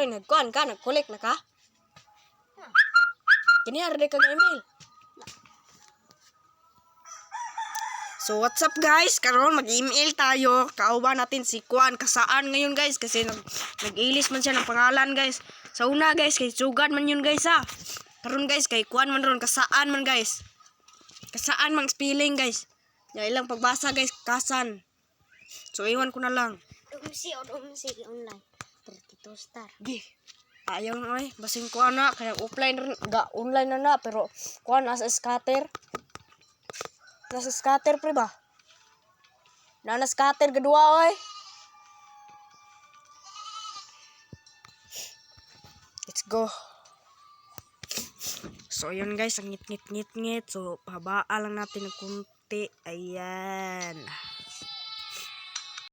nagkuan ka, nag-collect na ka? Kiniyar ka ng email. So what's up guys? Karon mag-email tayo. Kauban natin si Kuan Kasaan ngayon guys kasi nag-ilis man siya ng pangalan guys. Sa una guys kay Sugad man yun guys ha. Karon guys kay Kuan man ron Kasaan man guys. Kasaan mang spelling guys. Ya ilang pagbasa guys Kasan. So iwan ko na lang. Dumsi online. 32 star. Gi. Ayaw na ay basing ko na kaya offline rin online na pero Kuan as scatter. Nasa scatter pre ba? Nana scatter kedua oy. Let's go. So yun guys, ang ngit. So pabaa lang natin ng kunti. Ayan.